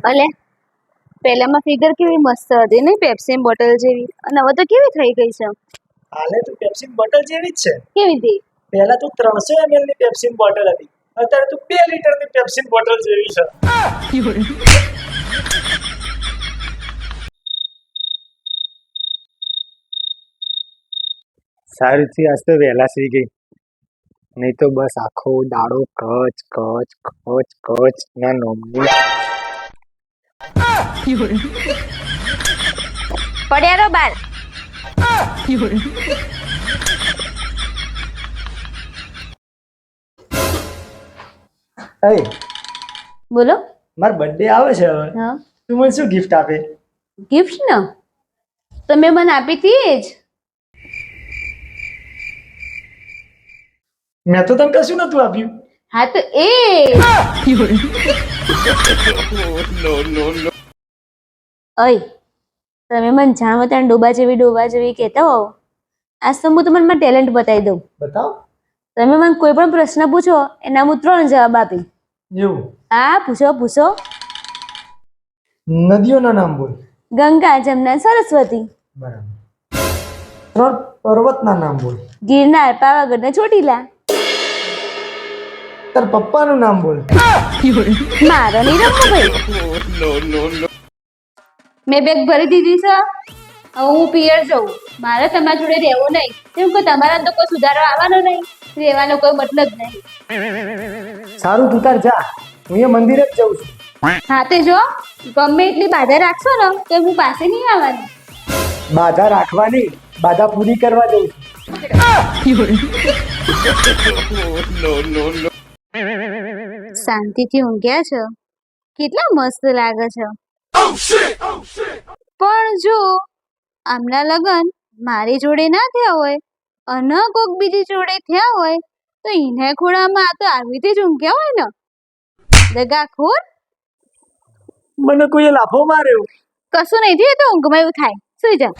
અલે પહેલામાં ફિગર કેવી મસ્ત હતી ને, પેપ્સી બોટલ જેવી, અને હવે તો કેવી થઈ ગઈ છે. હાલે તો પેપ્સી બોટલ જેવી જ છે. કેવી હતી? પહેલા તો 300 ml ની પેપ્સી બોટલ હતી, અત્યારે તો 2 લીટર ની પેપ્સી બોટલ જેવી છે. સારી થી આજ તો વહેલા સુઈ ગઈ, નહીં તો બસ આખો દાડો કચ કચ કચ કચ ના નોમની. પડ્યા રહો બાર. એ બોલો. મારો બર્થડે આવે છે હવે, હા, તું મને શું ગિફ્ટ આપે? ગિફ્ટ ને તમે મને આપી હતી જ. મેં તો તને કશું નતું આપ્યું. હા તો એ ઓય, તમે મને જાણો ત્યાં ડોબા જેવી કહેતા હોવ, આજ તો હું તમને મારું ટેલેન્ટ બતાવી દઉં. બતાવ. તમે મને કોઈ પણ પ્રશ્ન પૂછો એના હું 3 જવાબ આપી. એવું? હા, પૂછો. નદીઓના નામ બોલ. ગંગા, જમના, સરસ્વતી. બરાબર. 3 પર્વતના નામ બોલ. ગિરનાર, પાવાગઢ ને ચોટીલા. તાર પપ્પાનું નામ બોલ. મારો નહીં રમવું ભાઈ. મેં બેગ ભરી દીધી છે, હવે હું પિયર જઉં. મારે તમારા જોડે રહેવું નહીં, કેમ કે તમારા તો કોઈ સુધારો આવવાનો નહીં, રહેવાનો કોઈ મતલબ નહીં. સારું, તું તાર જા, હું એ મંદિરે જ જઉં છું. હા તે જો, ગમે એટલી બાધા રાખશો ને તો હું પાસે નહીં આવવાની. બાધા રાખવાની, બાધા પૂરી કરવા જઉં છું. શાંતિથી ઊંઘ્યા છો, કેટલા મસ્ત લાગે છે. પણ જો આમના લગન મારી જોડે ના થયા હોય અને કોક બીજી જોડે થયા હોય તો એના ખોળામાં આ તો આવી રીતે જ ઊંઘ્યા હોય ને. દગાખોર. મને કોઈએ લાફો માર્યો. કશું નહીં થયું તો ઊંઘમાં એવું થાય. સુઈ જા.